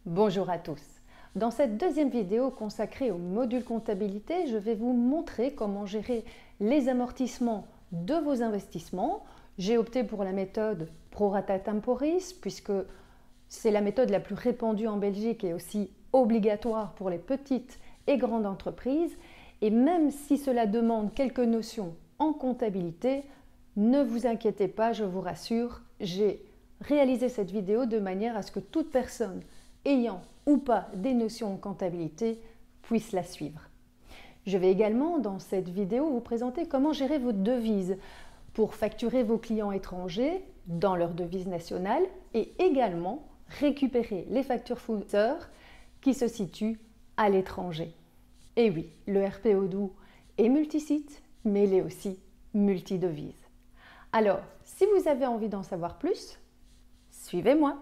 Bonjour à tous. Dans cette deuxième vidéo consacrée au module comptabilité, je vais vous montrer comment gérer les amortissements de vos investissements. J'ai opté pour la méthode pro rata temporis puisque c'est la méthode la plus répandue en Belgique et aussi obligatoire pour les petites et grandes entreprises. Et même si cela demande quelques notions en comptabilité, ne vous inquiétez pas, je vous rassure, j'ai réalisé cette vidéo de manière à ce que toute personne ayant ou pas des notions en comptabilité puisse la suivre. Je vais également dans cette vidéo vous présenter comment gérer vos devises pour facturer vos clients étrangers dans leur devise nationale et également récupérer les factures fournisseurs qui se situent à l'étranger. Et oui, le RP Odoo est multisite, mais il est aussi multidevise. Alors, si vous avez envie d'en savoir plus, suivez-moi.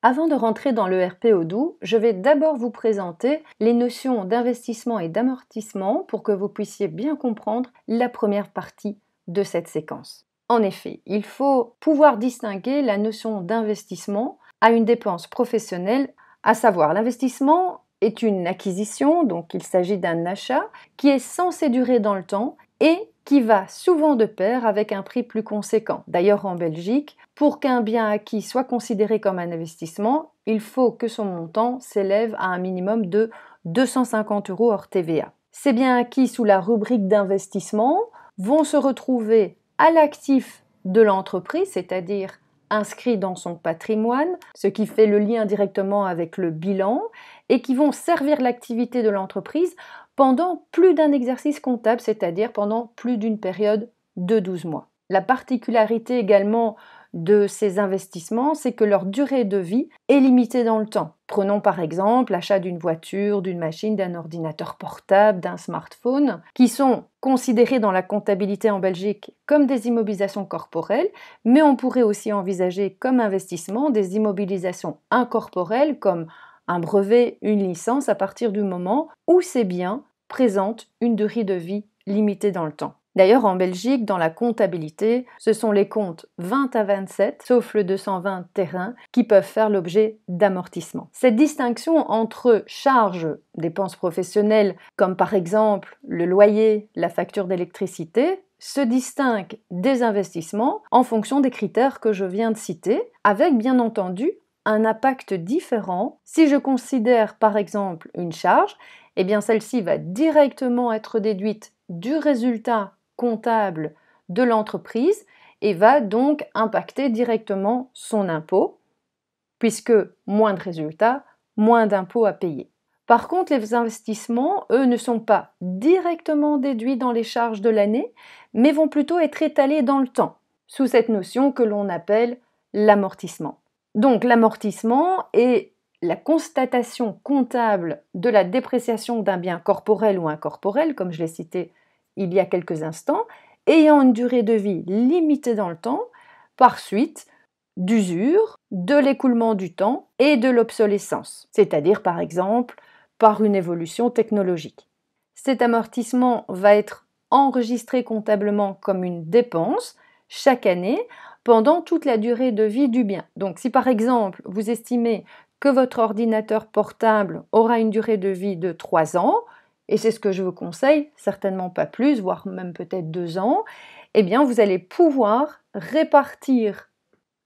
Avant de rentrer dans le RP Odoo, je vais d'abord vous présenter les notions d'investissement et d'amortissement pour que vous puissiez bien comprendre la première partie de cette séquence. En effet, il faut pouvoir distinguer la notion d'investissement à une dépense professionnelle, à savoir l'investissement est une acquisition, donc il s'agit d'un achat qui est censé durer dans le temps et qui va souvent de pair avec un prix plus conséquent. D'ailleurs, en Belgique, pour qu'un bien acquis soit considéré comme un investissement, il faut que son montant s'élève à un minimum de 250 € hors TVA. Ces biens acquis sous la rubrique d'investissement vont se retrouver à l'actif de l'entreprise, c'est-à-dire inscrits dans son patrimoine, ce qui fait le lien directement avec le bilan, et qui vont servir l'activité de l'entreprise pendant plus d'un exercice comptable, c'est-à-dire pendant plus d'une période de 12 mois. La particularité également de ces investissements, c'est que leur durée de vie est limitée dans le temps. Prenons par exemple l'achat d'une voiture, d'une machine, d'un ordinateur portable, d'un smartphone, qui sont considérés dans la comptabilité en Belgique comme des immobilisations corporelles, mais on pourrait aussi envisager comme investissement des immobilisations incorporelles comme un brevet, une licence à partir du moment où ces biens présentent une durée de vie limitée dans le temps. D'ailleurs, en Belgique, dans la comptabilité, ce sont les comptes 20 à 27, sauf le 220 terrain, qui peuvent faire l'objet d'amortissement. Cette distinction entre charges, dépenses professionnelles, comme par exemple le loyer, la facture d'électricité, se distingue des investissements en fonction des critères que je viens de citer, avec bien entendu un impact différent. Si je considère par exemple une charge, eh bien celle-ci va directement être déduite du résultat comptable de l'entreprise et va donc impacter directement son impôt, puisque moins de résultats, moins d'impôts à payer. Par contre, les investissements, eux, ne sont pas directement déduits dans les charges de l'année, mais vont plutôt être étalés dans le temps, sous cette notion que l'on appelle l'amortissement. Donc l'amortissement est la constatation comptable de la dépréciation d'un bien corporel ou incorporel, comme je l'ai cité il y a quelques instants, ayant une durée de vie limitée dans le temps, par suite d'usure, de l'écoulement du temps et de l'obsolescence, c'est-à-dire par exemple par une évolution technologique. Cet amortissement va être enregistré comptablement comme une dépense chaque année pendant toute la durée de vie du bien. Donc si par exemple vous estimez que votre ordinateur portable aura une durée de vie de 3 ans, et c'est ce que je vous conseille, certainement pas plus, voire même peut-être 2 ans, eh bien vous allez pouvoir répartir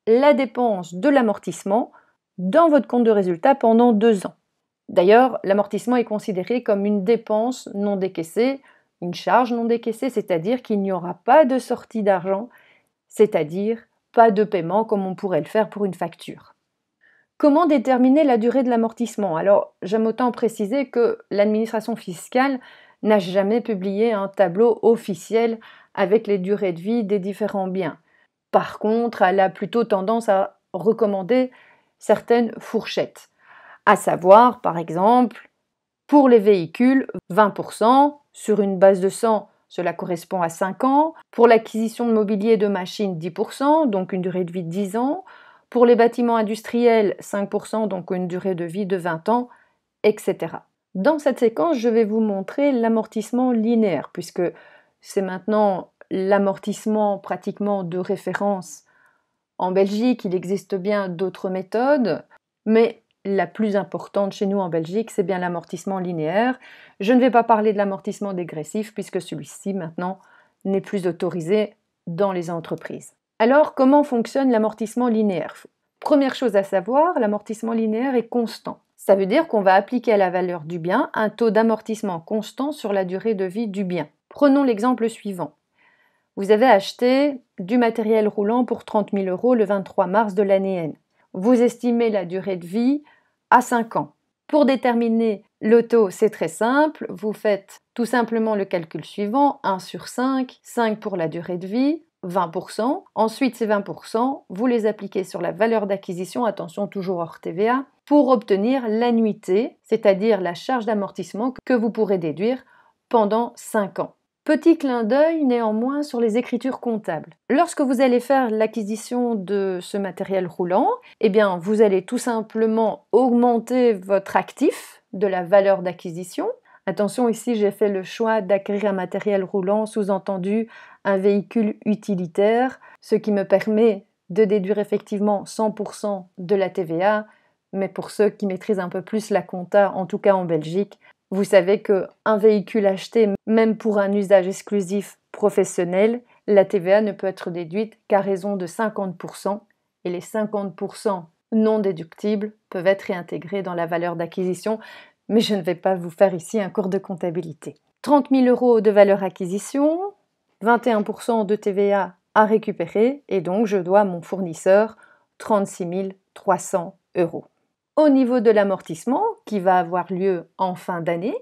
la dépense de l'amortissement dans votre compte de résultat pendant 2 ans. D'ailleurs, l'amortissement est considéré comme une dépense non décaissée, une charge non décaissée, c'est-à-dire qu'il n'y aura pas de sortie d'argent, c'est-à-dire pas de paiement comme on pourrait le faire pour une facture. Comment déterminer la durée de l'amortissement? Alors, j'aime autant préciser que l'administration fiscale n'a jamais publié un tableau officiel avec les durées de vie des différents biens. Par contre, elle a plutôt tendance à recommander certaines fourchettes, à savoir, par exemple, pour les véhicules, 20%, sur une base de 100, cela correspond à 5 ans, pour l'acquisition de mobilier et de machines, 10%, donc une durée de vie de 10 ans, pour les bâtiments industriels, 5%, donc une durée de vie de 20 ans, etc. Dans cette séquence, je vais vous montrer l'amortissement linéaire, puisque c'est maintenant l'amortissement pratiquement de référence. En Belgique, il existe bien d'autres méthodes, mais la plus importante chez nous en Belgique, c'est bien l'amortissement linéaire. Je ne vais pas parler de l'amortissement dégressif puisque celui-ci maintenant n'est plus autorisé dans les entreprises. Alors, comment fonctionne l'amortissement linéaire? Première chose à savoir, l'amortissement linéaire est constant. Ça veut dire qu'on va appliquer à la valeur du bien un taux d'amortissement constant sur la durée de vie du bien. Prenons l'exemple suivant. Vous avez acheté du matériel roulant pour 30 000 € le 23 mars de l'année N. Vous estimez la durée de vie à 5 ans. Pour déterminer le taux, c'est très simple. Vous faites tout simplement le calcul suivant, 1 sur 5, 5 pour la durée de vie, 20%. Ensuite, ces 20%, vous les appliquez sur la valeur d'acquisition, attention toujours hors TVA, pour obtenir l'annuité, c'est-à-dire la charge d'amortissement que vous pourrez déduire pendant 5 ans. Petit clin d'œil néanmoins sur les écritures comptables. Lorsque vous allez faire l'acquisition de ce matériel roulant, eh bien, vous allez tout simplement augmenter votre actif de la valeur d'acquisition. Attention, ici, j'ai fait le choix d'acquérir un matériel roulant, sous-entendu un véhicule utilitaire, ce qui me permet de déduire effectivement 100% de la TVA, mais pour ceux qui maîtrisent un peu plus la compta, en tout cas en Belgique, vous savez qu'un véhicule acheté, même pour un usage exclusif professionnel, la TVA ne peut être déduite qu'à raison de 50% et les 50% non déductibles peuvent être réintégrés dans la valeur d'acquisition, mais je ne vais pas vous faire ici un cours de comptabilité. 30 000 € de valeur acquisition, 21% de TVA à récupérer et donc je dois à mon fournisseur 36 300 €. Au niveau de l'amortissement, qui va avoir lieu en fin d'année,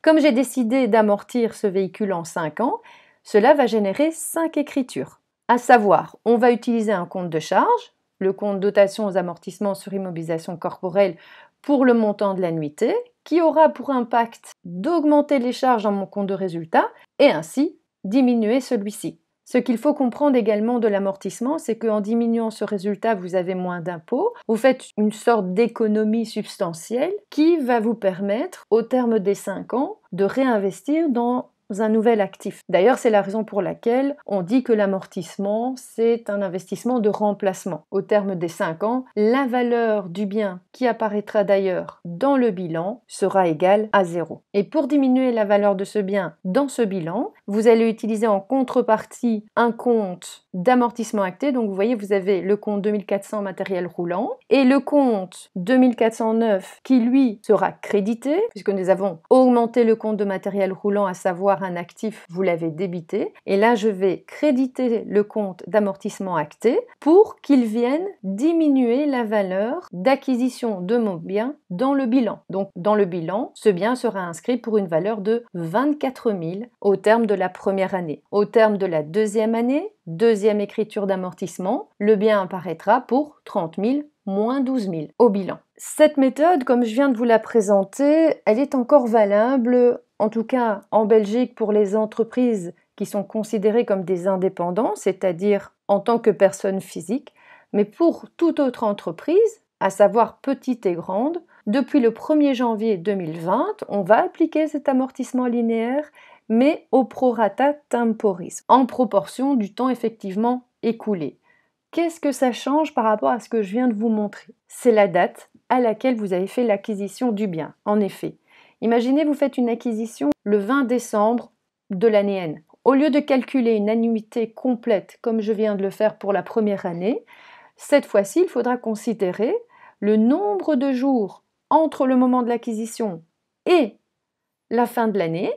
comme j'ai décidé d'amortir ce véhicule en 5 ans, cela va générer 5 écritures. À savoir, on va utiliser un compte de charge, le compte dotation aux amortissements sur immobilisation corporelle pour le montant de l'annuité, qui aura pour impact d'augmenter les charges dans mon compte de résultat et ainsi diminuer celui-ci. Ce qu'il faut comprendre également de l'amortissement, c'est qu'en diminuant ce résultat, vous avez moins d'impôts. Vous faites une sorte d'économie substantielle qui va vous permettre, au terme des 5 ans, de réinvestir dans un nouvel actif. D'ailleurs, c'est la raison pour laquelle on dit que l'amortissement, c'est un investissement de remplacement. Au terme des 5 ans, la valeur du bien qui apparaîtra d'ailleurs dans le bilan sera égale à 0. Et pour diminuer la valeur de ce bien dans ce bilan, vous allez utiliser en contrepartie un compte d'amortissement acté. Donc vous voyez, vous avez le compte 2400 matériel roulant et le compte 2409 qui lui sera crédité puisque nous avons augmenté le compte de matériel roulant, à savoir un actif, vous l'avez débité. Et là, je vais créditer le compte d'amortissement acté pour qu'il vienne diminuer la valeur d'acquisition de mon bien dans le bilan. Donc dans le bilan, ce bien sera inscrit pour une valeur de 24 000 au terme de la première année. Au terme de la deuxième année, deuxième écriture d'amortissement, le bien apparaîtra pour 30 000 moins 12 000 au bilan. Cette méthode, comme je viens de vous la présenter, elle est encore valable, en tout cas en Belgique, pour les entreprises qui sont considérées comme des indépendants, c'est-à-dire en tant que personnes physiques, mais pour toute autre entreprise, à savoir petite et grande, depuis le 1er janvier 2020, on va appliquer cet amortissement linéaire, mais au prorata temporis, en proportion du temps effectivement écoulé. Qu'est-ce que ça change par rapport à ce que je viens de vous montrer? C'est la date à laquelle vous avez fait l'acquisition du bien. En effet, imaginez vous faites une acquisition le 20 décembre de l'année N. Au lieu de calculer une annuité complète comme je viens de le faire pour la première année, cette fois-ci, il faudra considérer le nombre de jours entre le moment de l'acquisition et la fin de l'année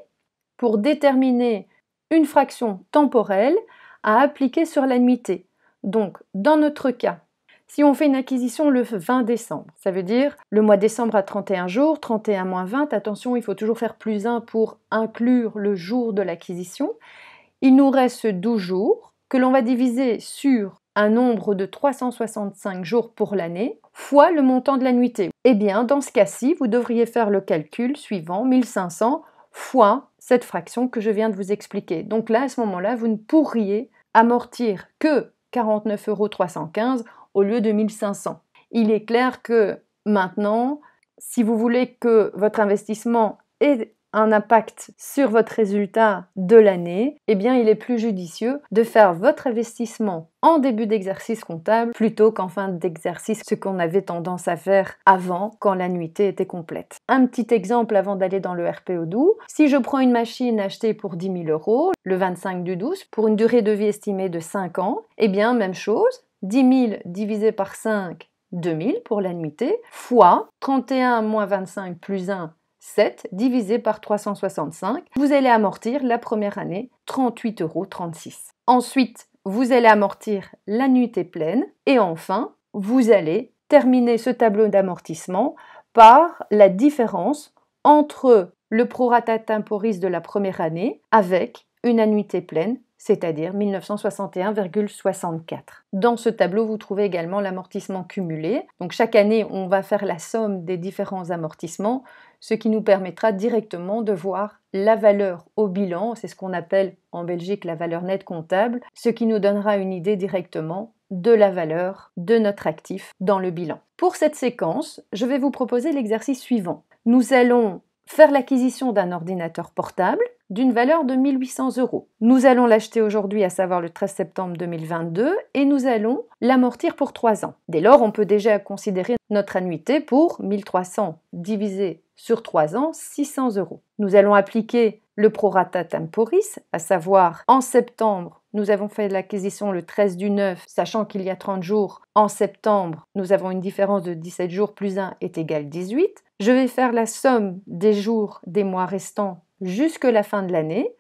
pour déterminer une fraction temporelle à appliquer sur l'annuité. Donc, dans notre cas, si on fait une acquisition le 20 décembre, ça veut dire le mois de décembre a 31 jours, 31 moins 20, attention, il faut toujours faire plus 1 pour inclure le jour de l'acquisition. Il nous reste 12 jours que l'on va diviser sur un nombre de 365 jours pour l'année, fois le montant de l'annuité. Eh bien, dans ce cas-ci, vous devriez faire le calcul suivant, 1500 fois cette fraction que je viens de vous expliquer. Donc là, à ce moment-là, vous ne pourriez amortir que 49,315 € au lieu de 1500. Il est clair que maintenant, si vous voulez que votre investissement ait un impact sur votre résultat de l'année, eh bien il est plus judicieux de faire votre investissement en début d'exercice comptable plutôt qu'en fin d'exercice, ce qu'on avait tendance à faire avant quand l'annuité était complète. Un petit exemple avant d'aller dans le RPO-DOU. Si je prends une machine achetée pour 10 000 € le 25 du 12 pour une durée de vie estimée de 5 ans, eh bien même chose, 10 000 divisé par 5, 2000 pour l'annuité, fois 31 moins 25 plus 1, 7 divisé par 365. Vous allez amortir la première année 38,36 €. Ensuite, vous allez amortir l'annuité pleine et enfin, vous allez terminer ce tableau d'amortissement par la différence entre le prorata temporis de la première année avec une annuité pleine, c'est-à-dire 1961,64. Dans ce tableau, vous trouvez également l'amortissement cumulé. Donc chaque année, on va faire la somme des différents amortissements, ce qui nous permettra directement de voir la valeur au bilan, c'est ce qu'on appelle en Belgique la valeur nette comptable, ce qui nous donnera une idée directement de la valeur de notre actif dans le bilan. Pour cette séquence, je vais vous proposer l'exercice suivant. Nous allons faire l'acquisition d'un ordinateur portable d'une valeur de 1 800 €. Nous allons l'acheter aujourd'hui, à savoir le 13 septembre 2022, et nous allons l'amortir pour 3 ans. Dès lors, on peut déjà considérer notre annuité pour 1 300 divisé sur 3 ans, 600 €. Nous allons appliquer le prorata temporis, à savoir en septembre, nous avons fait l'acquisition le 13 du 9, sachant qu'il y a 30 jours. En septembre, nous avons une différence de 17 jours plus 1 est égal 18. Je vais faire la somme des jours des mois restants jusque la fin de l'année.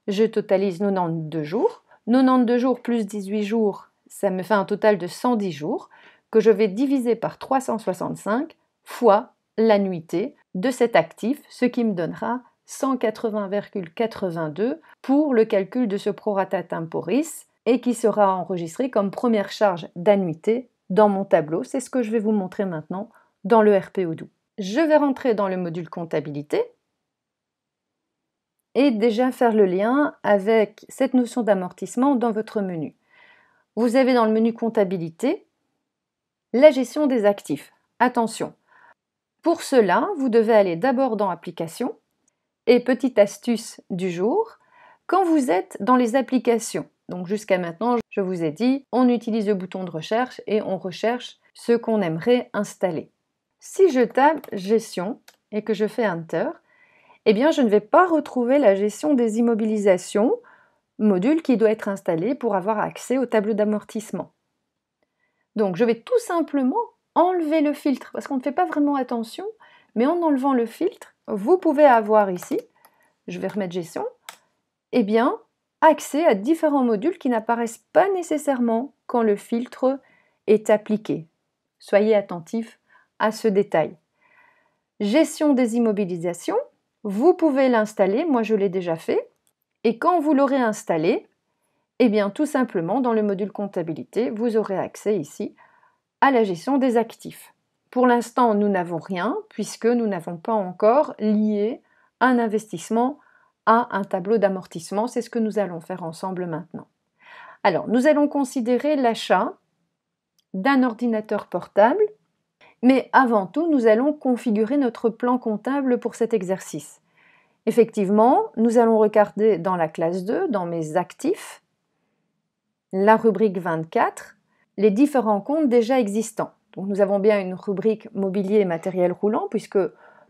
Je totalise 92 jours. 92 jours plus 18 jours, ça me fait un total de 110 jours que je vais diviser par 365 fois l'annuité de cet actif, ce qui me donnera 180,82 pour le calcul de ce prorata temporis et qui sera enregistré comme première charge d'annuité dans mon tableau. C'est ce que je vais vous montrer maintenant dans le RPO-DOU. Je vais rentrer dans le module comptabilité et déjà faire le lien avec cette notion d'amortissement dans votre menu. Vous avez dans le menu comptabilité la gestion des actifs. Attention, pour cela, vous devez aller d'abord dans applications et petite astuce du jour, quand vous êtes dans les applications, donc jusqu'à maintenant, je vous ai dit, on utilise le bouton de recherche et on recherche ce qu'on aimerait installer. Si je tape gestion et que je fais Enter, eh bien je ne vais pas retrouver la gestion des immobilisations, module qui doit être installé pour avoir accès au tableau d'amortissement. Donc je vais tout simplement enlever le filtre, parce qu'on ne fait pas vraiment attention, mais en enlevant le filtre, vous pouvez avoir ici, je vais remettre gestion, eh bien accès à différents modules qui n'apparaissent pas nécessairement quand le filtre est appliqué. Soyez attentifs à ce détail. Gestion des immobilisations, vous pouvez l'installer, moi je l'ai déjà fait, et quand vous l'aurez installé, eh bien tout simplement dans le module comptabilité, vous aurez accès ici à la gestion des actifs. Pour l'instant, nous n'avons rien puisque nous n'avons pas encore lié un investissement à un tableau d'amortissement. C'est ce que nous allons faire ensemble maintenant. Alors, nous allons considérer l'achat d'un ordinateur portable, mais avant tout, nous allons configurer notre plan comptable pour cet exercice. Effectivement, nous allons regarder dans la classe 2, dans mes actifs, la rubrique 24, les différents comptes déjà existants. Donc nous avons bien une rubrique mobilier et matériel roulant puisque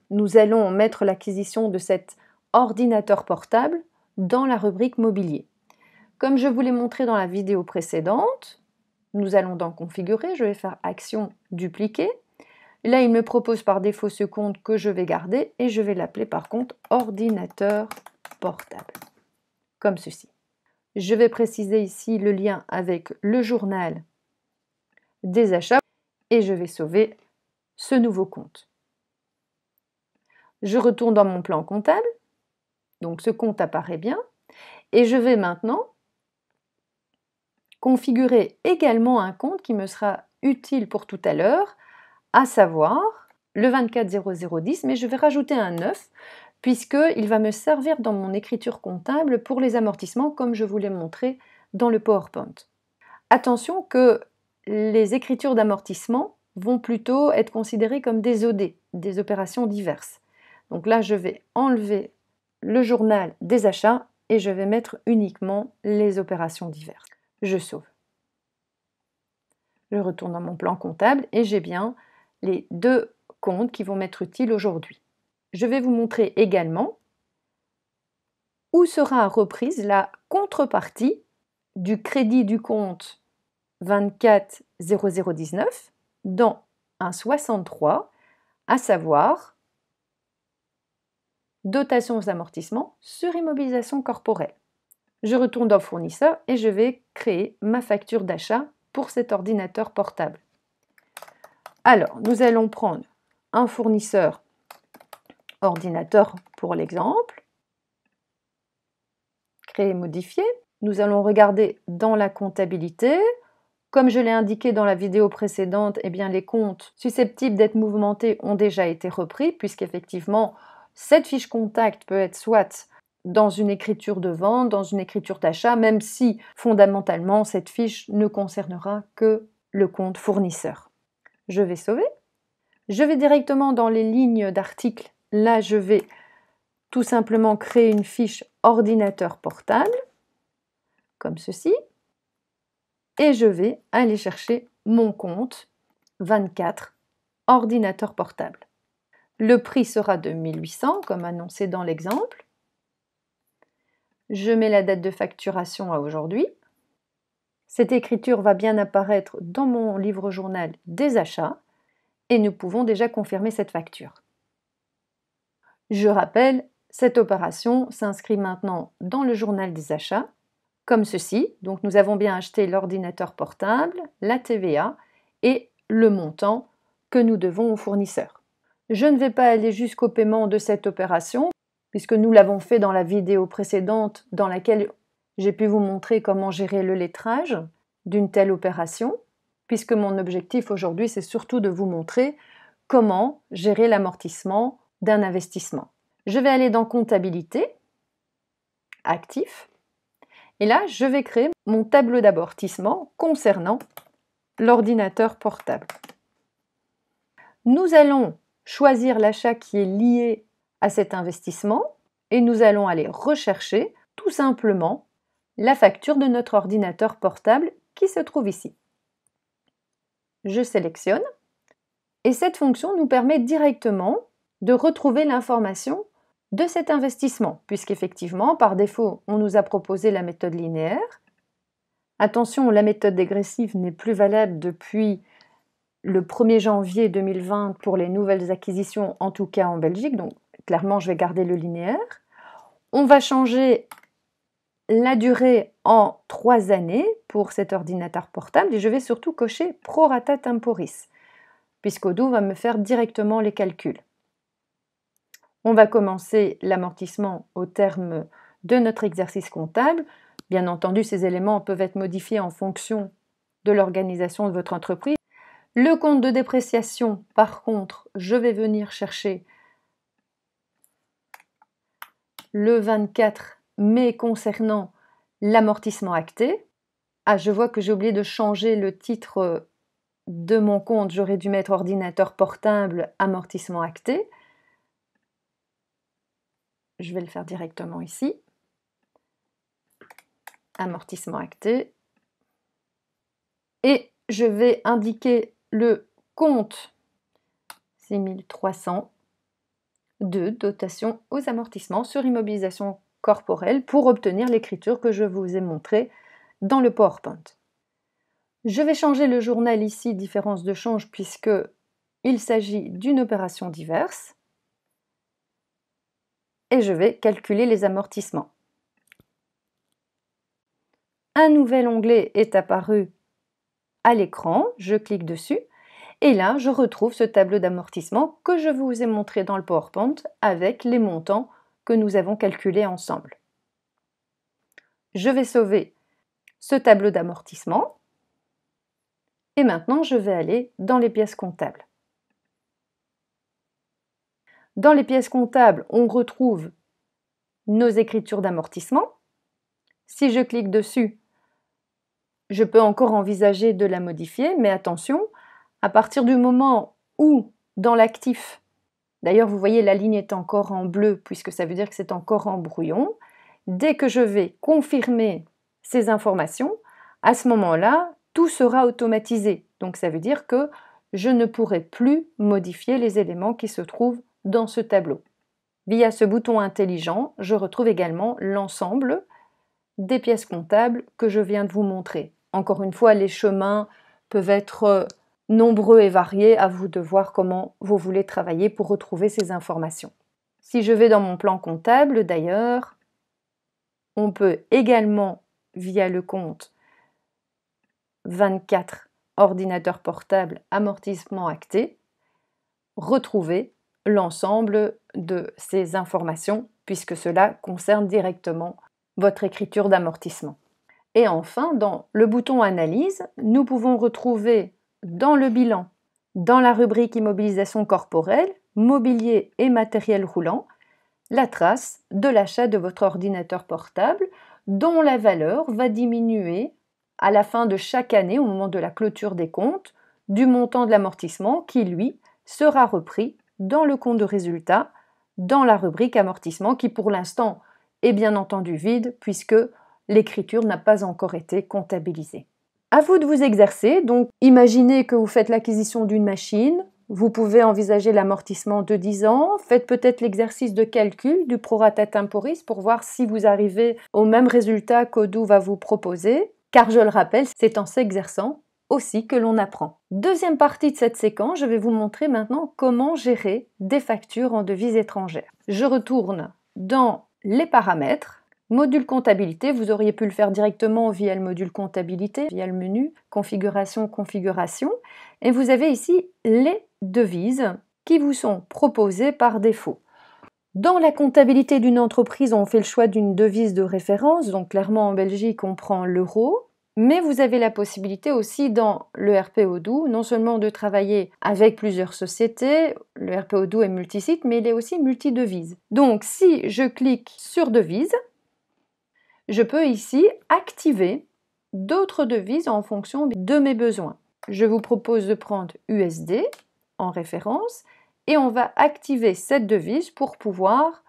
nous allons mettre l'acquisition de cet ordinateur portable dans la rubrique mobilier. Comme je vous l'ai montré dans la vidéo précédente, nous allons dans configurer, je vais faire action dupliquer. Là, il me propose par défaut ce compte que je vais garder et je vais l'appeler par contre ordinateur portable, comme ceci. Je vais préciser ici le lien avec le journal des achats et je vais sauver ce nouveau compte. Je retourne dans mon plan comptable, donc ce compte apparaît bien, et je vais maintenant configurer également un compte qui me sera utile pour tout à l'heure, à savoir le 240010, mais je vais rajouter un 9 puisqu'il va me servir dans mon écriture comptable pour les amortissements comme je vous l'ai montré dans le PowerPoint. Attention que les écritures d'amortissement vont plutôt être considérées comme des OD, des opérations diverses. Donc là, je vais enlever le journal des achats et je vais mettre uniquement les opérations diverses. Je sauve. Je retourne dans mon plan comptable et j'ai bien les deux comptes qui vont m'être utiles aujourd'hui. Je vais vous montrer également où sera reprise la contrepartie du crédit du compte 24 0019 dans un 63, à savoir dotation aux amortissements sur immobilisation corporelle. Je retourne dans fournisseur et je vais créer ma facture d'achat pour cet ordinateur portable. Alors, nous allons prendre un fournisseur ordinateur pour l'exemple. Créer, modifier. Nous allons regarder dans la comptabilité. Comme je l'ai indiqué dans la vidéo précédente, eh bien, les comptes susceptibles d'être mouvementés ont déjà été repris, puisqu'effectivement, cette fiche contact peut être soit dans une écriture de vente, dans une écriture d'achat, même si fondamentalement, cette fiche ne concernera que le compte fournisseur. Je vais sauver. Je vais directement dans les lignes d'articles. Là, je vais tout simplement créer une fiche ordinateur portable, comme ceci. Et je vais aller chercher mon compte 24 ordinateur portable. Le prix sera de 1800 comme annoncé dans l'exemple. Je mets la date de facturation à aujourd'hui. Cette écriture va bien apparaître dans mon livre journal des achats et nous pouvons déjà confirmer cette facture. Je rappelle, cette opération s'inscrit maintenant dans le journal des achats comme ceci. Donc nous avons bien acheté l'ordinateur portable, la TVA et le montant que nous devons au fournisseur. Je ne vais pas aller jusqu'au paiement de cette opération puisque nous l'avons fait dans la vidéo précédente dans laquelle j'ai pu vous montrer comment gérer le lettrage d'une telle opération, puisque mon objectif aujourd'hui c'est surtout de vous montrer comment gérer l'amortissement d'un investissement. Je vais aller dans comptabilité, actifs. Et là, je vais créer mon tableau d'amortissement concernant l'ordinateur portable. Nous allons choisir l'achat qui est lié à cet investissement et nous allons aller rechercher tout simplement la facture de notre ordinateur portable qui se trouve ici. Je sélectionne et cette fonction nous permet directement de retrouver l'information de cet investissement, puisqu'effectivement, par défaut, on nous a proposé la méthode linéaire. Attention, la méthode dégressive n'est plus valable depuis le 1er janvier 2020 pour les nouvelles acquisitions, en tout cas en Belgique, donc clairement, je vais garder le linéaire. On va changer la durée en 3 années pour cet ordinateur portable et je vais surtout cocher Pro Rata Temporis, puisqu'Odoo va me faire directement les calculs. On va commencer l'amortissement au terme de notre exercice comptable. Bien entendu, ces éléments peuvent être modifiés en fonction de l'organisation de votre entreprise. Le compte de dépréciation, par contre, je vais venir chercher le 24, mais concernant l'amortissement acté. Ah, je vois que j'ai oublié de changer le titre de mon compte. J'aurais dû mettre ordinateur portable, amortissement acté. Je vais le faire directement ici. Amortissement acté. Et je vais indiquer le compte 6300 de dotation aux amortissements sur immobilisation corporelle pour obtenir l'écriture que je vous ai montrée dans le PowerPoint. Je vais changer le journal ici, différence de change, puisque il s'agit d'une opération diverse. Et je vais calculer les amortissements. Un nouvel onglet est apparu à l'écran, je clique dessus et là je retrouve ce tableau d'amortissement que je vous ai montré dans le PowerPoint avec les montants que nous avons calculés ensemble. Je vais sauver ce tableau d'amortissement et maintenant je vais aller dans les pièces comptables. Dans les pièces comptables, on retrouve nos écritures d'amortissement. Si je clique dessus, je peux encore envisager de la modifier, mais attention, à partir du moment où, dans l'actif, D'ailleurs, vous voyez, la ligne est encore en bleu puisque ça veut dire que c'est encore en brouillon. Dès que je vais confirmer ces informations, à ce moment-là, tout sera automatisé. Donc ça veut dire que je ne pourrai plus modifier les éléments qui se trouvent dans ce tableau. Via ce bouton intelligent, je retrouve également l'ensemble des pièces comptables que je viens de vous montrer. Encore une fois, les chemins peuvent être nombreux et variés, à vous de voir comment vous voulez travailler pour retrouver ces informations. Si je vais dans mon plan comptable, d'ailleurs, on peut également, via le compte 24 ordinateur portable amortissement acté, retrouver l'ensemble de ces informations puisque cela concerne directement votre écriture d'amortissement. Et enfin, dans le bouton Analyse, nous pouvons retrouver dans le bilan, dans la rubrique Immobilisation corporelle, mobilier et matériel roulant, la trace de l'achat de votre ordinateur portable dont la valeur va diminuer à la fin de chaque année au moment de la clôture des comptes du montant de l'amortissement qui, lui, sera repris dans le compte de résultat dans la rubrique amortissement qui pour l'instant est bien entendu vide puisque l'écriture n'a pas encore été comptabilisée. À vous de vous exercer, donc imaginez que vous faites l'acquisition d'une machine, vous pouvez envisager l'amortissement de 10 ans, faites peut-être l'exercice de calcul du prorata temporis pour voir si vous arrivez au même résultat qu'Odoo va vous proposer, car je le rappelle, c'est en s'exerçant aussi que l'on apprend. Deuxième partie de cette séquence, je vais vous montrer maintenant comment gérer des factures en devises étrangères. Je retourne dans les paramètres, module comptabilité, vous auriez pu le faire directement via le module comptabilité, via le menu configuration, configuration, et vous avez ici les devises qui vous sont proposées par défaut. Dans la comptabilité d'une entreprise, on fait le choix d'une devise de référence, donc clairement en Belgique on prend l'euro, mais vous avez la possibilité aussi dans le RP Odoo, non seulement de travailler avec plusieurs sociétés, le RP Odoo est multisite, mais il est aussi multidevise. Donc si je clique sur devise, je peux ici activer d'autres devises en fonction de mes besoins. Je vous propose de prendre USD en référence et on va activer cette devise pour pouvoir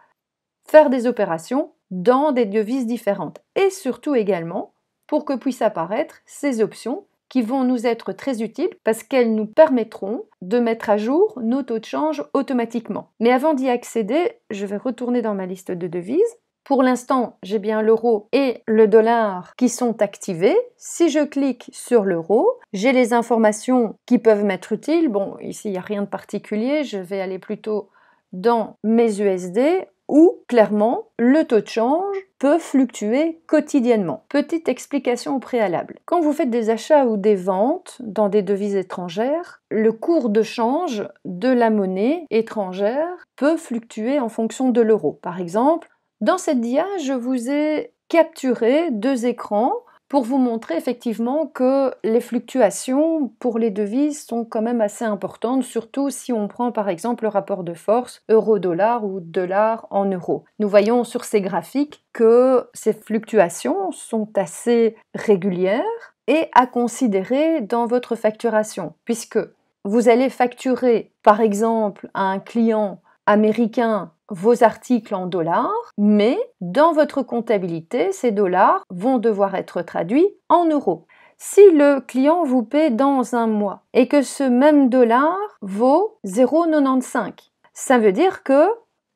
faire des opérations dans des devises différentes et surtout également pour que puissent apparaître ces options qui vont nous être très utiles parce qu'elles nous permettront de mettre à jour nos taux de change automatiquement. Mais avant d'y accéder, je vais retourner dans ma liste de devises. Pour l'instant, j'ai bien l'euro et le dollar qui sont activés. Si je clique sur l'euro, j'ai les informations qui peuvent m'être utiles. Bon, ici, il n'y a rien de particulier. Je vais aller plutôt dans mes USD où, clairement, le taux de change peut fluctuer quotidiennement. Petite explication au préalable. Quand vous faites des achats ou des ventes dans des devises étrangères, le cours de change de la monnaie étrangère peut fluctuer en fonction de l'euro. Par exemple, dans cette dia, je vous ai capturé 2 écrans pour vous montrer effectivement que les fluctuations pour les devises sont quand même assez importantes, surtout si on prend par exemple le rapport de force euro-dollar ou dollar en euros. Nous voyons sur ces graphiques que ces fluctuations sont assez régulières et à considérer dans votre facturation, puisque vous allez facturer par exemple à un client américain vos articles en dollars, mais dans votre comptabilité, ces dollars vont devoir être traduits en euros. Si le client vous paie dans un mois et que ce même dollar vaut 0,95, ça veut dire que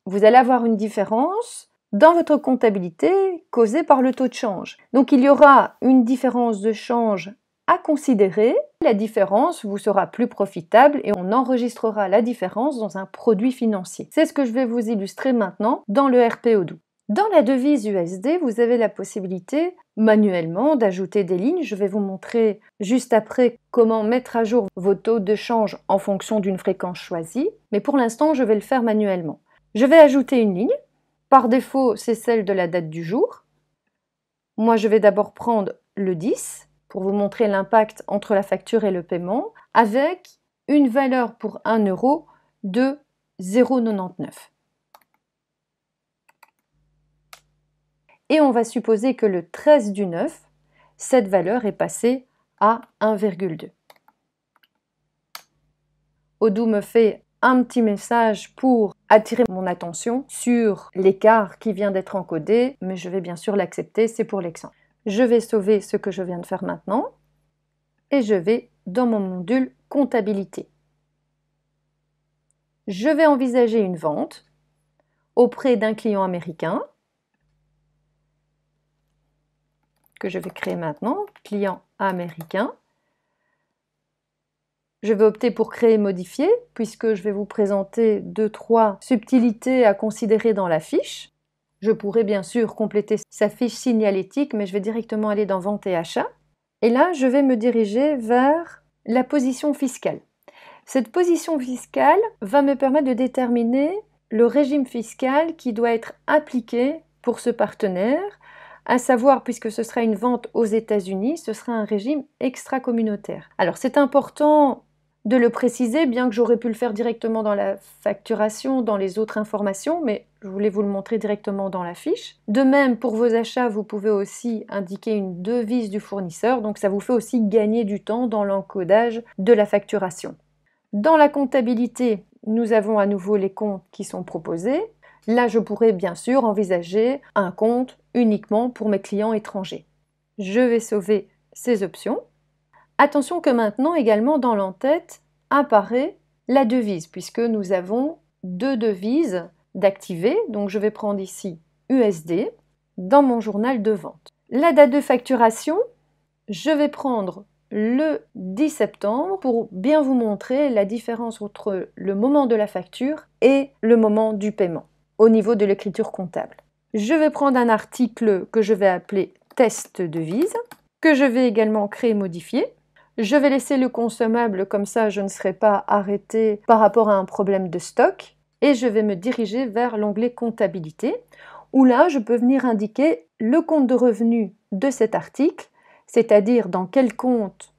vous allez avoir une différence dans votre comptabilité causée par le taux de change. Donc il y aura une différence de change à considérer. La différence vous sera plus profitable et on enregistrera la différence dans un produit financier. C'est ce que je vais vous illustrer maintenant dans le RP Odoo. Dans la devise USD, vous avez la possibilité manuellement d'ajouter des lignes. Je vais vous montrer juste après comment mettre à jour vos taux de change en fonction d'une fréquence choisie, mais pour l'instant, je vais le faire manuellement. Je vais ajouter une ligne. Par défaut, c'est celle de la date du jour. Moi, je vais d'abord prendre le 10 pour vous montrer l'impact entre la facture et le paiement, avec une valeur pour 1 euro de 0,99. Et on va supposer que le 13 du 9, cette valeur est passée à 1,2. Odoo me fait un petit message pour attirer mon attention sur l'écart qui vient d'être encodé, mais je vais bien sûr l'accepter, c'est pour l'exemple. Je vais sauver ce que je viens de faire maintenant et je vais dans mon module comptabilité. Je vais envisager une vente auprès d'un client américain que je vais créer maintenant, client américain. Je vais opter pour créer modifier puisque je vais vous présenter 2-3 subtilités à considérer dans la fiche. Je pourrais bien sûr compléter sa fiche signalétique, mais je vais directement aller dans vente et achat. Et là, je vais me diriger vers la position fiscale. Cette position fiscale va me permettre de déterminer le régime fiscal qui doit être appliqué pour ce partenaire, à savoir, puisque ce sera une vente aux États-Unis, ce sera un régime extra-communautaire. Alors c'est important de le préciser, bien que j'aurais pu le faire directement dans la facturation, dans les autres informations, mais je voulais vous le montrer directement dans la fiche. De même, pour vos achats, vous pouvez aussi indiquer une devise du fournisseur, donc ça vous fait aussi gagner du temps dans l'encodage de la facturation. Dans la comptabilité, nous avons à nouveau les comptes qui sont proposés. Là, je pourrais bien sûr envisager un compte uniquement pour mes clients étrangers. Je vais sauver ces options. Attention que maintenant également dans l'entête apparaît la devise puisque nous avons 2 devises d'activer. Donc je vais prendre ici USD dans mon journal de vente. La date de facturation, je vais prendre le 10 septembre pour bien vous montrer la différence entre le moment de la facture et le moment du paiement au niveau de l'écriture comptable. Je vais prendre un article que je vais appeler test devise, que je vais également créer et modifier. Je vais laisser le consommable, comme ça je ne serai pas arrêtée par rapport à un problème de stock. Et je vais me diriger vers l'onglet comptabilité, où là je peux venir indiquer le compte de revenus de cet article, c'est-à-dire dans quel compte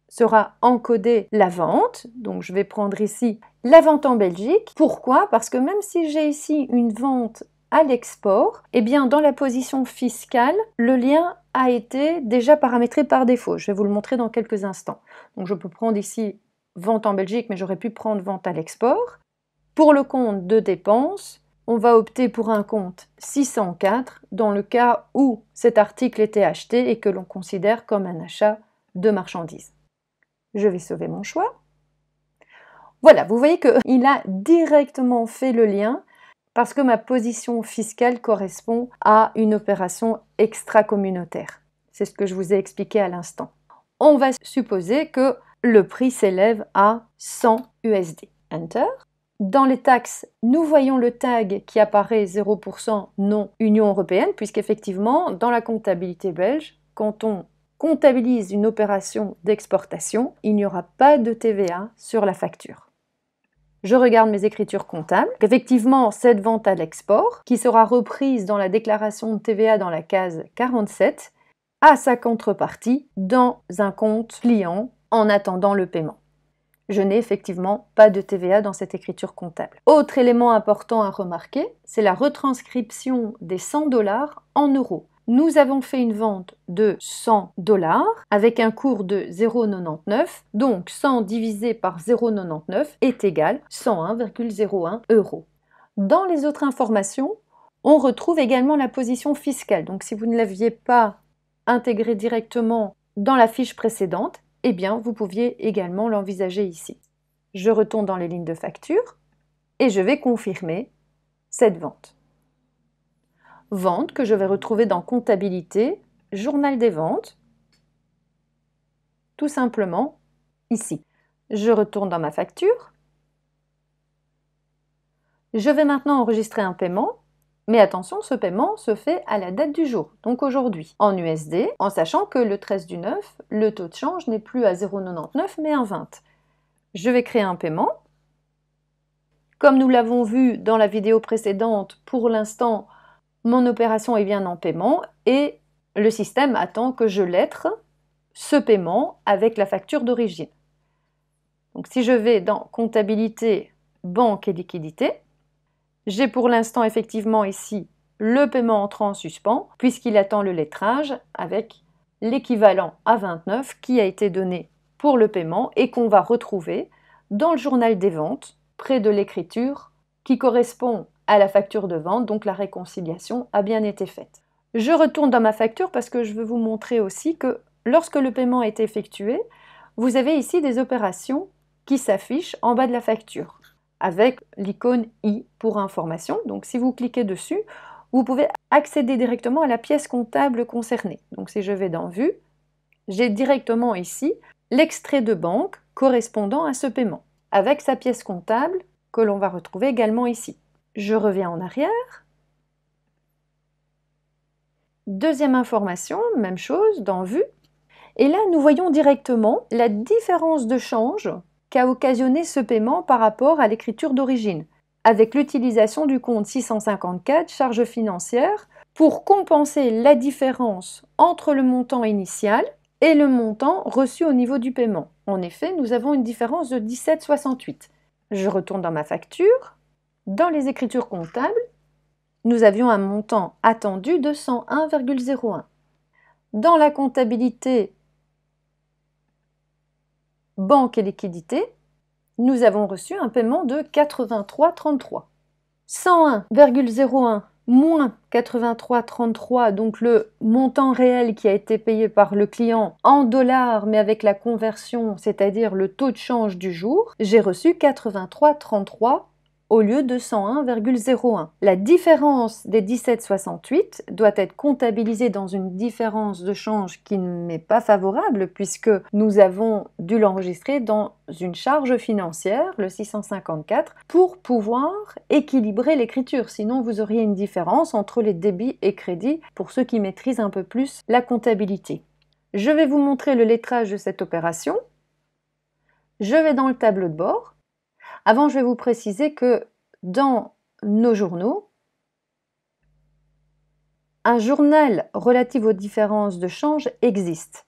sera encodée la vente. Donc je vais prendre ici la vente en Belgique. Pourquoi? Parce que même si j'ai ici une vente à l'export, eh bien dans la position fiscale, le lien a été déjà paramétré par défaut. Je vais vous le montrer dans quelques instants. Donc je peux prendre ici vente en Belgique, mais j'aurais pu prendre vente à l'export. Pour le compte de dépenses, on va opter pour un compte 604 dans le cas où cet article était acheté et que l'on considère comme un achat de marchandises. Je vais sauver mon choix. Voilà, vous voyez qu'il a directement fait le lien parce que ma position fiscale correspond à une opération extra-communautaire. C'est ce que je vous ai expliqué à l'instant. On va supposer que le prix s'élève à 100 USD. Enter. Dans les taxes, nous voyons le tag qui apparaît 0% non Union européenne, puisqu'effectivement, dans la comptabilité belge, quand on comptabilise une opération d'exportation, il n'y aura pas de TVA sur la facture. Je regarde mes écritures comptables. Effectivement, cette vente à l'export, qui sera reprise dans la déclaration de TVA dans la case 47, a sa contrepartie dans un compte client en attendant le paiement. Je n'ai effectivement pas de TVA dans cette écriture comptable. Autre élément important à remarquer, c'est la retranscription des 100 $ en euros. Nous avons fait une vente de 100 $ avec un cours de 0,99, donc 100 divisé par 0,99 est égal 101,01 €. Dans les autres informations, on retrouve également la position fiscale. Donc si vous ne l'aviez pas intégrée directement dans la fiche précédente, eh bien vous pouviez également l'envisager ici. Je retourne dans les lignes de facture et je vais confirmer cette vente. Vente que je vais retrouver dans comptabilité, journal des ventes, tout simplement ici. Je retourne dans ma facture. Je vais maintenant enregistrer un paiement, mais attention, ce paiement se fait à la date du jour, donc aujourd'hui, en USD, en sachant que le 13 du 9, le taux de change n'est plus à 0,99 mais à 20. Je vais créer un paiement. Comme nous l'avons vu dans la vidéo précédente, pour l'instant, mon opération est bien en paiement et le système attend que je lettre ce paiement avec la facture d'origine. Donc si je vais dans comptabilité, banque et liquidité, j'ai pour l'instant effectivement ici le paiement entrant en suspens puisqu'il attend le lettrage avec l'équivalent à 29 qui a été donné pour le paiement et qu'on va retrouver dans le journal des ventes près de l'écriture qui correspond à la facture de vente, donc la réconciliation a bien été faite. Je retourne dans ma facture parce que je veux vous montrer aussi que lorsque le paiement est effectué, vous avez ici des opérations qui s'affichent en bas de la facture avec l'icône i pour information. Donc si vous cliquez dessus, vous pouvez accéder directement à la pièce comptable concernée. Donc si je vais dans Vue, j'ai directement ici l'extrait de banque correspondant à ce paiement, avec sa pièce comptable que l'on va retrouver également ici. Je reviens en arrière. Deuxième information, même chose, dans Vue. Et là, nous voyons directement la différence de change qu'a occasionné ce paiement par rapport à l'écriture d'origine, avec l'utilisation du compte 654, charges financières, pour compenser la différence entre le montant initial et le montant reçu au niveau du paiement. En effet, nous avons une différence de 17,68. Je retourne dans ma facture. Dans les écritures comptables, nous avions un montant attendu de 101,01. Dans la comptabilité banque et liquidité, nous avons reçu un paiement de 83,33. 101,01 moins 83,33, donc le montant réel qui a été payé par le client en dollars, mais avec la conversion, c'est-à-dire le taux de change du jour, j'ai reçu 83,33 au lieu de 101,01. La différence des 17,68 doit être comptabilisée dans une différence de change qui ne m'est pas favorable puisque nous avons dû l'enregistrer dans une charge financière, le 654, pour pouvoir équilibrer l'écriture. Sinon, vous auriez une différence entre les débits et crédits pour ceux qui maîtrisent un peu plus la comptabilité. Je vais vous montrer le lettrage de cette opération. Je vais dans le tableau de bord. Avant, je vais vous préciser que dans nos journaux, un journal relatif aux différences de change existe.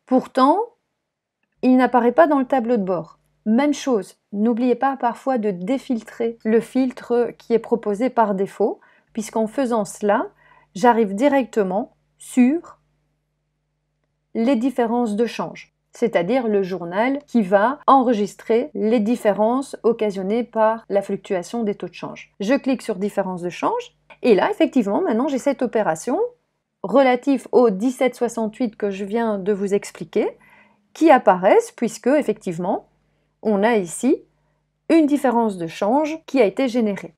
Pourtant, il n'apparaît pas dans le tableau de bord. Même chose, n'oubliez pas parfois de défiltrer le filtre qui est proposé par défaut, puisqu'en faisant cela, j'arrive directement sur les différences de change, c'est-à-dire le journal qui va enregistrer les différences occasionnées par la fluctuation des taux de change. Je clique sur différences de change et là, effectivement, maintenant j'ai cette opération relative au 17,68 que je viens de vous expliquer qui apparaissent puisque, effectivement, on a ici une différence de change qui a été générée.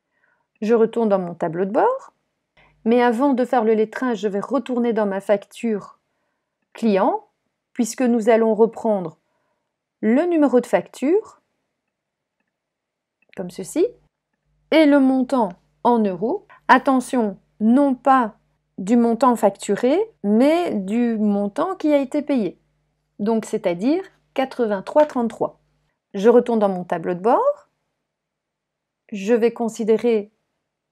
Je retourne dans mon tableau de bord, mais avant de faire le lettrage, je vais retourner dans ma facture client, puisque nous allons reprendre le numéro de facture, comme ceci, et le montant en euros. Attention, non pas du montant facturé, mais du montant qui a été payé. Donc, c'est-à-dire 83,33. Je retourne dans mon tableau de bord. Je vais considérer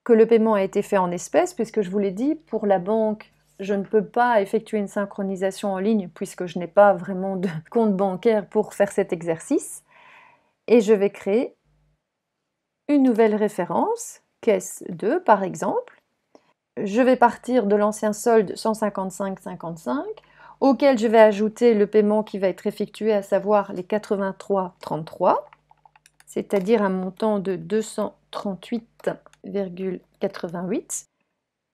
que le paiement a été fait en espèces, puisque je vous l'ai dit, pour la banque, je ne peux pas effectuer une synchronisation en ligne puisque je n'ai pas vraiment de compte bancaire pour faire cet exercice. Et je vais créer une nouvelle référence, caisse 2 par exemple. Je vais partir de l'ancien solde 155,55 auquel je vais ajouter le paiement qui va être effectué, à savoir les 83,33, c'est-à-dire un montant de 238,88.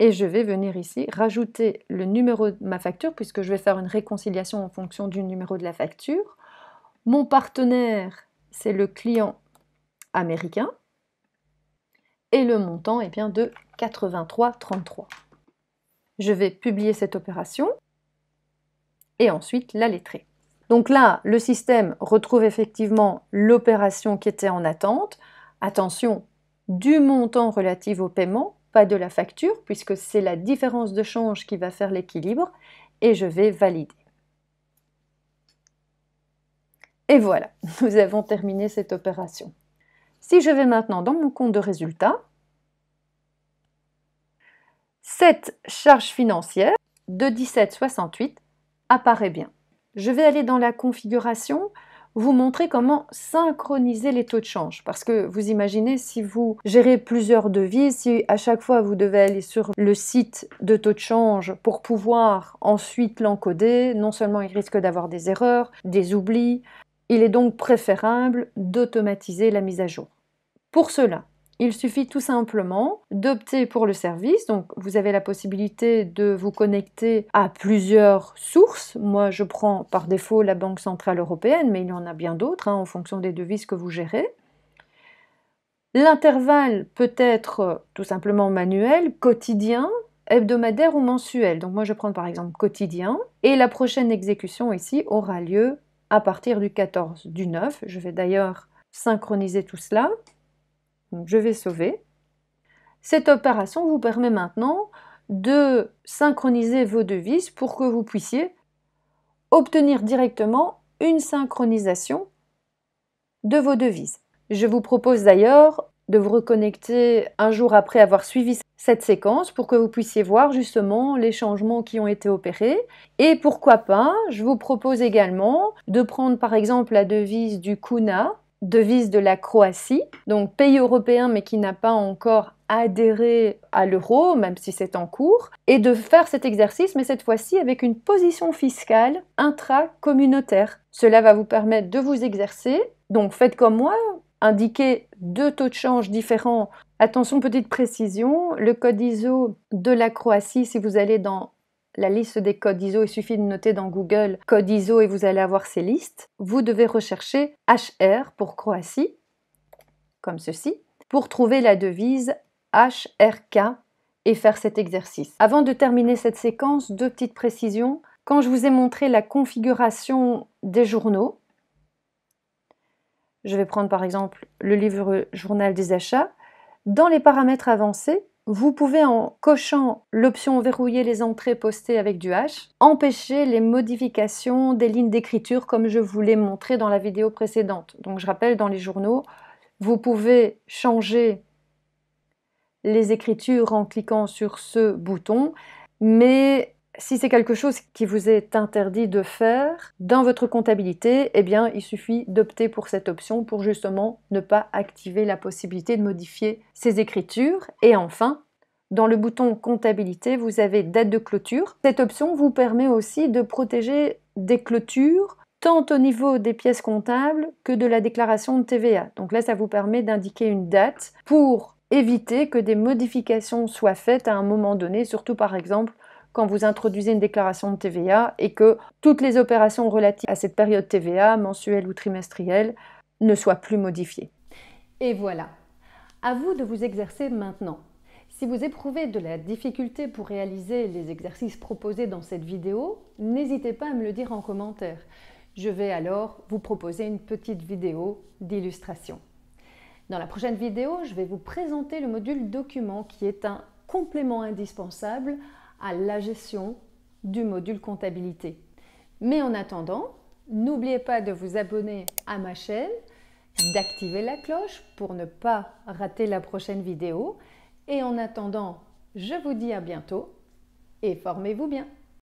Et je vais venir ici rajouter le numéro de ma facture puisque je vais faire une réconciliation en fonction du numéro de la facture. Mon partenaire, c'est le client américain et le montant est bien de 83,33. Je vais publier cette opération et ensuite la lettrer. Donc là, le système retrouve effectivement l'opération qui était en attente. Attention, du montant relatif au paiement, pas de la facture, puisque c'est la différence de change qui va faire l'équilibre, et je vais valider. Et voilà, nous avons terminé cette opération. Si je vais maintenant dans mon compte de résultat, cette charge financière de 17,68 apparaît bien. Je vais aller dans la configuration, vous montrer comment synchroniser les taux de change. Parce que vous imaginez, si vous gérez plusieurs devises, si à chaque fois vous devez aller sur le site de taux de change pour pouvoir ensuite l'encoder, non seulement il risque d'avoir des erreurs, des oublis, il est donc préférable d'automatiser la mise à jour. Pour cela, il suffit tout simplement d'opter pour le service. Donc, vous avez la possibilité de vous connecter à plusieurs sources. Moi, je prends par défaut la Banque Centrale Européenne, mais il y en a bien d'autres en fonction des devises que vous gérez. L'intervalle peut être tout simplement manuel, quotidien, hebdomadaire ou mensuel. Donc moi, je prends par exemple quotidien. Et la prochaine exécution ici aura lieu à partir du 14 du 9. Je vais d'ailleurs synchroniser tout cela. Donc, je vais sauver. Cette opération vous permet maintenant de synchroniser vos devises pour que vous puissiez obtenir directement une synchronisation de vos devises. Je vous propose d'ailleurs de vous reconnecter un jour après avoir suivi cette séquence pour que vous puissiez voir justement les changements qui ont été opérés. Et pourquoi pas, je vous propose également de prendre par exemple la devise du kuna, devise de la Croatie, donc pays européen mais qui n'a pas encore adhéré à l'euro, même si c'est en cours, et de faire cet exercice, mais cette fois-ci avec une position fiscale intra-communautaire. Cela va vous permettre de vous exercer. Donc faites comme moi, indiquez deux taux de change différents. Attention, petite précision, le code ISO de la Croatie, si vous allez dans la liste des codes ISO, il suffit de noter dans Google code ISO et vous allez avoir ces listes. Vous devez rechercher HR pour Croatie, comme ceci, pour trouver la devise HRK et faire cet exercice. Avant de terminer cette séquence, deux petites précisions. Quand je vous ai montré la configuration des journaux, je vais prendre par exemple le livre journal des achats. Dans les paramètres avancés, vous pouvez, en cochant l'option verrouiller les entrées postées avec du H, empêcher les modifications des lignes d'écriture comme je vous l'ai montré dans la vidéo précédente. Donc je rappelle, dans les journaux, vous pouvez changer les écritures en cliquant sur ce bouton, mais si c'est quelque chose qui vous est interdit de faire dans votre comptabilité, eh bien, il suffit d'opter pour cette option pour justement ne pas activer la possibilité de modifier ces écritures. Et enfin, dans le bouton comptabilité, vous avez date de clôture. Cette option vous permet aussi de protéger des clôtures tant au niveau des pièces comptables que de la déclaration de TVA. Donc là, ça vous permet d'indiquer une date pour éviter que des modifications soient faites à un moment donné, surtout par exemple quand vous introduisez une déclaration de TVA et que toutes les opérations relatives à cette période TVA, mensuelle ou trimestrielle, ne soient plus modifiées. Et voilà, à vous de vous exercer maintenant. Si vous éprouvez de la difficulté pour réaliser les exercices proposés dans cette vidéo, n'hésitez pas à me le dire en commentaire. Je vais alors vous proposer une petite vidéo d'illustration. Dans la prochaine vidéo, je vais vous présenter le module document qui est un complément indispensable à la gestion du module comptabilité. Mais en attendant, n'oubliez pas de vous abonner à ma chaîne, d'activer la cloche pour ne pas rater la prochaine vidéo. Et en attendant, je vous dis à bientôt et formez-vous bien.